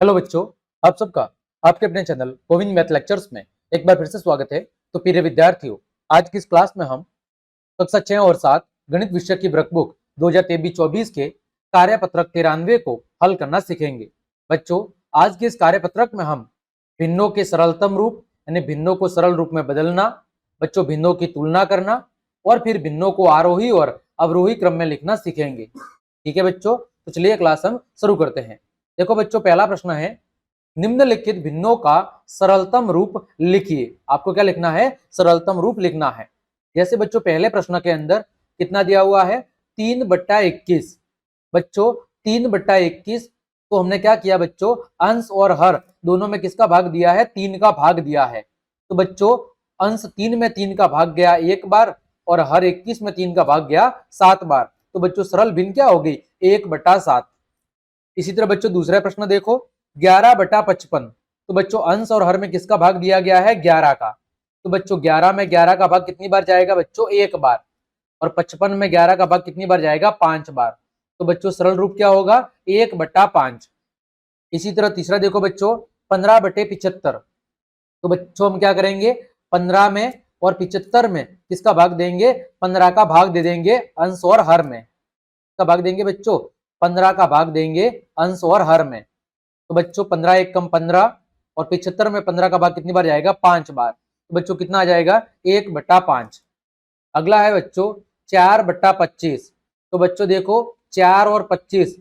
Hello बच्चों, आप सबका आपके अपने चैनल गोविंद मैथ लेक्चर्स में एक बार फिर से स्वागत है। तो प्रिय विद्यार्थियों, आज की इस क्लास में हम कक्षा 6 और 7 गणित विषय की वर्कबुक 2023-24 के कार्यपत्रक 93 को हल करना सीखेंगे। बच्चों, आज के इस कार्यपत्रक में हम भिन्नों के सरलतम रूप यानी भिन्नों को सरल रूप में बदलना, बच्चों भिन्नों की तुलना करना और फिर भिन्नों को आरोही और अवरोही क्रम में लिखना सीखेंगे। ठीक है बच्चों, तो चलिए क्लास हम शुरू करते हैं। देखो बच्चों, पहला प्रश्न है, निम्नलिखित भिन्नों का सरलतम रूप लिखिए। आपको क्या लिखना है? सरलतम रूप लिखना है। जैसे बच्चों पहले प्रश्न के अंदर कितना दिया हुआ है? 3/21। बच्चों 3/21, तो हमने क्या किया बच्चों? अंश और हर दोनों में किसका भाग दिया है? 3 का भाग दिया है। तो बच्चों अंश 3 में 3 का भाग गया एक बार और हर 21 में 3 का भाग गया 7 बार। तो बच्चों सरल भिन्न क्या हो गई? 1/7। इसी तरह बच्चों दूसरा प्रश्न देखो, 11/55। तो बच्चों अंश और हर में किसका भाग दिया गया है? 11 का। तो बच्चों 11 में 11 का भाग कितनी बार जाएगा बच्चों? एक बार। और 55 में 11 का भाग कितनी बार जाएगा? 5 बार। तो बच्चों सरल रूप क्या होगा? 1/5। इसी तरह तीसरा देखो बच्चों, 15/75। तो बच्चों हम क्या करेंगे? 15 में और 75 में किसका भाग देंगे? 15 का भाग दे देंगे अंश और हर में। का भाग देंगे बच्चों? 15 का भाग देंगे अंश और हर में। तो बच्चों 15 एक कम 15 और 75 में 15 का भाग कितनी बार जाएगा? 5 बार। तो बच्चों कितना आ जाएगा? 1/5। अगला है बच्चों 4/25। तो बच्चों देखो 4 और 25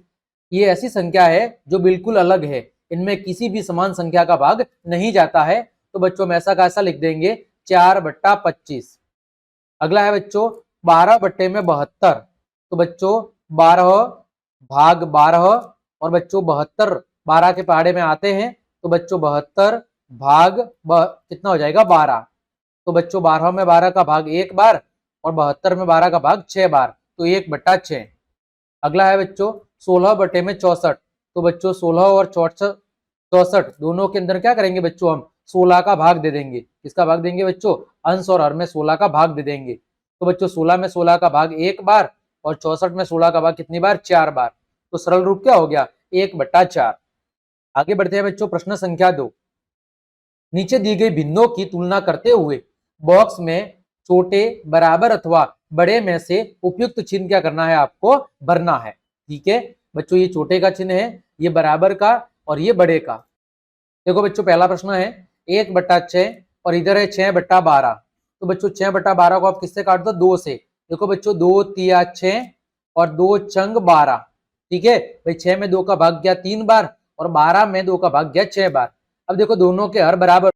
ये ऐसी संख्या है जो बिल्कुल अलग है, इनमें किसी भी समान संख्या का भाग नहीं जाता है। तो बच्चों हम ऐसा का ऐसा लिख देंगे 4/25। अगला है बच्चों 12/72। तो बच्चों 12 भाग 12 और बच्चों 72 12 के पहाड़े में आते हैं। तो बच्चों 72 भाग कितना हो जाएगा? 12। तो बच्चों 12 में 12 का भाग एक बार और 72 में 12 का भाग 6 बार। तो 1/6। अगला है बच्चों 16/64। तो बच्चों 16 और 64 दोनों के अंदर क्या करेंगे बच्चों? हम 16 का भाग दे देंगे। किसका भाग देंगे बच्चों? अंश और हर में 16 का भाग दे देंगे। तो बच्चों 16 में 16 का भाग एक बार और 64 में 16 का भाग कितनी बार? 4 बार। तो सरल रूप क्या हो गया? 1/4। आगे बढ़ते हैं बच्चों, प्रश्न संख्या 2। नीचे दी गई भिन्नों की तुलना करते हुए बॉक्स में छोटे, बराबर अथवा बड़े में से उपयुक्त चिन्ह क्या करना है? आपको भरना है। ठीक है बच्चों, ये छोटे का चिन्ह है, ये बराबर का और ये बड़े का। देखो बच्चों पहला प्रश्न है 1/6 और इधर है 6/12। तो बच्चों 6/12 को आप किससे काट दो? 2 से। देखो बच्चों 2 तिया 6 और 2 चंग 12। ठीक है भाई, 6 में 2 का भाग गया 3 बार और 12 में 2 का भाग गया 6 बार। अब देखो दोनों के हर बराबर,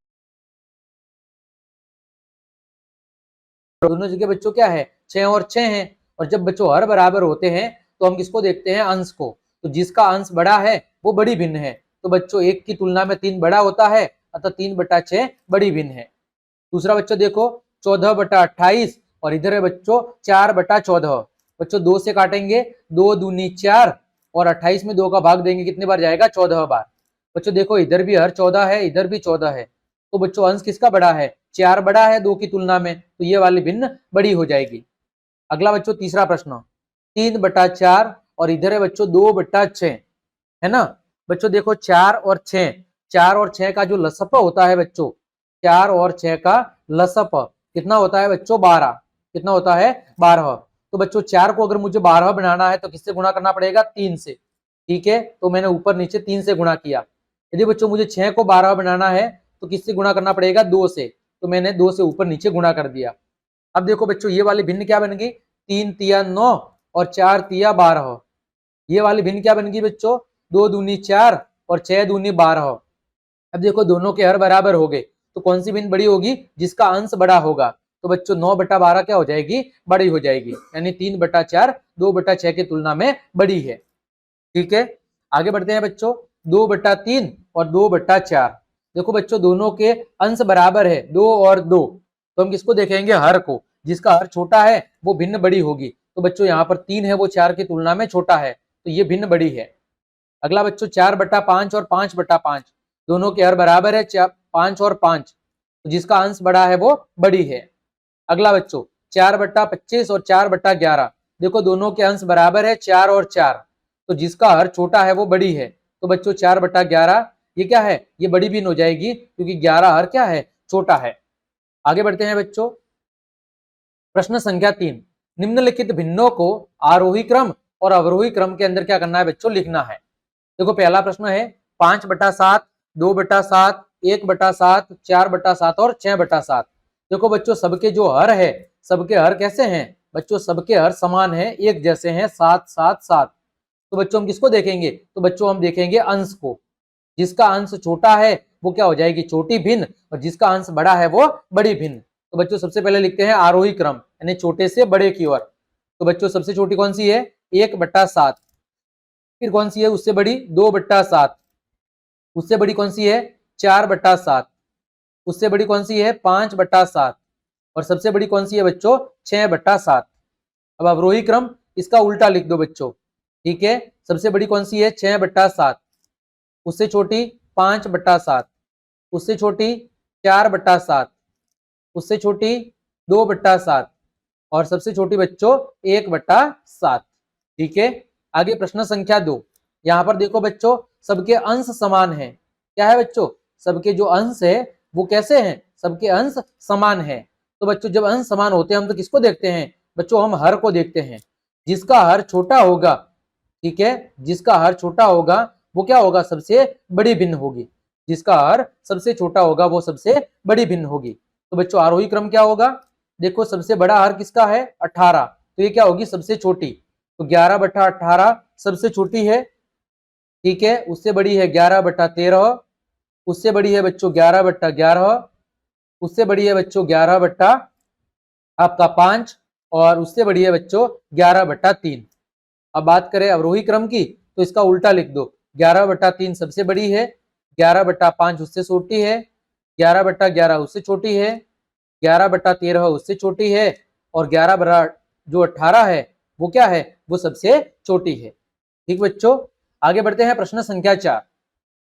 दोनों जगह बच्चों क्या है? 6 और 6 है। और जब बच्चों हर बराबर होते हैं तो हम किसको देखते हैं? अंश को। तो जिसका अंश बड़ा है वो बड़ी भिन्न है। तो बच्चों 1 की तुलना में 3 बड़ा होता है, अतः 3/6 बड़ी भिन्न है। दूसरा बच्चों देखो 14/28 और इधर है बच्चों 4/14। बच्चों 2 से काटेंगे, 2 दूनी 4 और 28 में 2 का भाग देंगे कितने बार जाएगा? 14 बार। बच्चों देखो इधर भी हर 14 है, इधर भी 14 है। तो बच्चों अंश किसका बड़ा है? 4 बड़ा है 2 की तुलना में, तो ये वाली भिन्न बड़ी हो जाएगी। अगला बच्चों तीसरा प्रश्न, 3/4 और इधर है बच्चों 2/6, है ना। बच्चों देखो 4 और 6, 4 और 6 का जो लसप होता है बच्चों, 4 और 6 का लसप कितना होता है बच्चों? 12। कितना होता है? 12। तो बच्चों 4 को अगर मुझे 12 बनाना है तो किससे गुणा करना पड़ेगा? 3 से। ठीक है, तो मैंने ऊपर नीचे 3 से गुणा किया। यदि बच्चों मुझे 6 को 12 बनाना है तो किससे गुणा करना पड़ेगा? 2 से। तो मैंने 2 से ऊपर नीचे गुणा कर दिया। अब देखो बच्चों ये वाली भिन्न क्या बन गई? 3 तिया 9 और 4 तिया 12। ये वाली भिन्न क्या बन गई बच्चों? 2 दूनी 4 और 6 दूनी 12। अब देखो दोनों के हर बराबर हो गए, तो कौन सी भिन्न बड़ी होगी? जिसका अंश बड़ा होगा। तो बच्चों 9/12 क्या हो जाएगी? बड़ी हो जाएगी, यानी 3/4 2/6 की तुलना में बड़ी है। ठीक है, आगे बढ़ते हैं बच्चों 2/3 और 2/4। देखो बच्चों दोनों के अंश बराबर है 2 और 2, तो हम किसको देखेंगे? हर को। जिसका हर छोटा है वो भिन्न बड़ी होगी। तो बच्चों यहाँ पर 3 है, वो 4 की तुलना में छोटा है, तो ये भिन्न बड़ी है। अगला बच्चों 4/5 और 5/5 दोनों के हर बराबर है 5 और 5, तो जिसका अंश बड़ा है वो बड़ी है। अगला बच्चों 4/25 और 4/11, देखो दोनों के अंश बराबर है 4 और 4, तो जिसका हर छोटा है वो बड़ी है। तो बच्चों 4/11 ये क्या है, ये बड़ी भिन्न हो जाएगी क्योंकि 11 हर क्या है, छोटा है। आगे बढ़ते हैं बच्चों, प्रश्न संख्या 3, निम्नलिखित भिन्नों को आरोही क्रम और अवरोही क्रम के अंदर क्या करना है बच्चों, लिखना है। देखो पहला प्रश्न है 5/7, 2/7, 1/7, 4/7 और 6/7। देखो बच्चों सबके जो हर है, सबके हर कैसे हैं बच्चों, सबके हर समान है, एक जैसे हैं, 7 7 7। तो बच्चों हम किसको देखेंगे, तो बच्चों हम देखेंगे अंश को। जिसका अंश छोटा है वो क्या हो जाएगी, छोटी भिन्न, और जिसका अंश बड़ा है वो बड़ी भिन्न। तो बच्चों सबसे पहले लिखते हैं आरोही क्रम, यानी छोटे से बड़े की ओर। तो बच्चों सबसे छोटी कौन सी है, 1/7। फिर कौन सी है उससे बड़ी, 2/7। उससे बड़ी कौन सी है, 4/7। उससे बड़ी कौन सी है, 5/7। और सबसे बड़ी कौन सी है बच्चों, 6/7। अब अवरोही क्रम इसका उल्टा लिख दो बच्चों, ठीक है। सबसे बड़ी कौन सी है, 6/7। उससे छोटी 5/7। उससे छोटी 4/7। उससे छोटी 2/7 और सबसे छोटी बच्चों 1/7। ठीक है। आगे प्रश्न संख्या 2, यहां पर देखो बच्चों सबके अंश समान है। क्या है बच्चों, सबके जो अंश है वो कैसे हैं, सबके अंश समान है। तो बच्चों जब अंश समान होते हैं हम तो किसको देखते हैं बच्चों, हम हर को देखते हैं। जिसका हर छोटा होगा, ठीक है, जिसका हर छोटा होगा वो क्या होगा, सबसे बड़ी भिन्न होगी। जिसका हर सबसे छोटा होगा वो सबसे बड़ी भिन्न होगी। तो बच्चों आरोही क्रम क्या होगा, देखो सबसे बड़ा हर किसका है, 18। तो ये क्या होगी, सबसे छोटी। तो 11/18 सबसे छोटी है, ठीक है। उससे बड़ी है 11/13। उससे बड़ी है बच्चों 11/11। उससे बड़ी है बच्चों 11/5 और उससे बड़ी है बच्चों 11/3। अब बात करें अवरोही क्रम की तो इसका उल्टा लिख दो, 11/3 सबसे बड़ी है, 11/5 उससे छोटी है, 11/11 उससे छोटी है, 11/13 उससे छोटी है और 11/18 है वो क्या है, वो सबसे छोटी है। ठीक बच्चों, आगे बढ़ते हैं प्रश्न संख्या 4,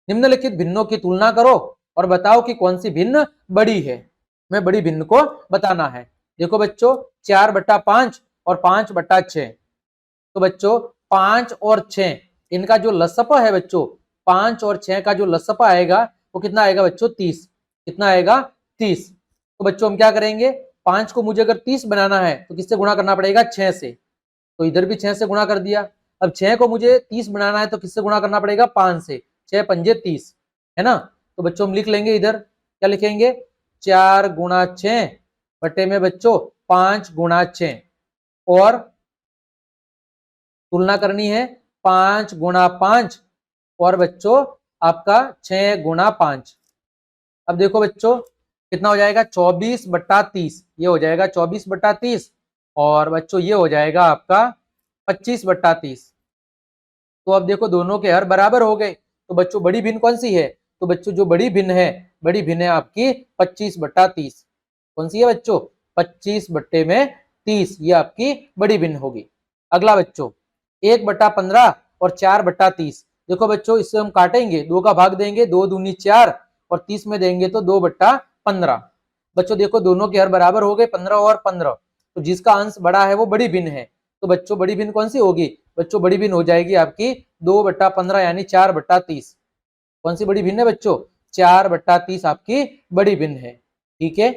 निम्नलिखित भिन्नों की तुलना करो और बताओ कि कौन सी भिन्न बड़ी है। मैं बड़ी भिन्न को बताना है। देखो बच्चों 4/5 और 5/6। तो बच्चों 5 और 6 इनका जो लसपा है बच्चों, 5 और 6 का जो लसपा आएगा वो कितना आएगा बच्चों, 30। कितना आएगा, 30। तो बच्चों हम क्या करेंगे, 5 को मुझे अगर 30 बनाना है तो किससे गुणा करना पड़ेगा, 6 से। तो इधर भी 6 से गुणा कर दिया। अब 6 को मुझे 30 बनाना है तो किससे गुणा करना पड़ेगा, 5 से। 6 पंजे 30 है ना। तो बच्चों हम लिख लेंगे इधर, क्या लिखेंगे, 4 गुणा 6 बटे में बच्चों 5 गुणा 6 और तुलना करनी है 5 गुणा 5 और बच्चों आपका 6 गुणा 5। अब देखो बच्चों कितना हो जाएगा, 24/30। ये हो जाएगा 24/30 और बच्चों ये हो जाएगा आपका 25/30। तो अब देखो दोनों के हर बराबर हो गए। तो बच्चों बड़ी भिन्न कौन सी है, तो बच्चों जो बड़ी भिन्न है, बड़ी भिन्न है आपकी 25/30। कौन सी है बच्चों, 25/30 ये आपकी बड़ी भिन्न होगी। अगला बच्चों 1/15 और 4/30। देखो बच्चों इससे हम काटेंगे, 2 का भाग देंगे, 2 दूनी 4 और 30 में देंगे तो 2/15। बच्चों देखो दोनों के हर बराबर हो गए, 15 और 15। तो जिसका अंश बड़ा है वो बड़ी भिन्न है। तो बच्चों बड़ी भिन्न कौन सी होगी, बच्चों बड़ी भिन्न हो जाएगी आपकी 2/15 यानी 4/30। कौन सी बड़ी भिन्न है बच्चों, 4/30 आपकी बड़ी भिन्न है। ठीक है।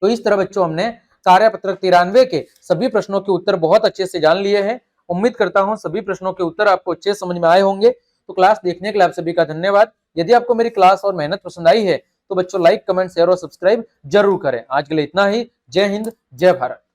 तो इस तरह बच्चों हमने कार्यपत्रक 93 के सभी प्रश्नों के उत्तर बहुत अच्छे से जान लिए हैं। उम्मीद करता हूं सभी प्रश्नों के उत्तर आपको अच्छे समझ में आए होंगे। तो क्लास देखने के लिए आप सभी का धन्यवाद। यदि आपको मेरी क्लास और मेहनत पसंद आई है तो बच्चों लाइक, कमेंट, शेयर और सब्सक्राइब जरूर करें। आज के लिए इतना ही। जय हिंद, जय भारत।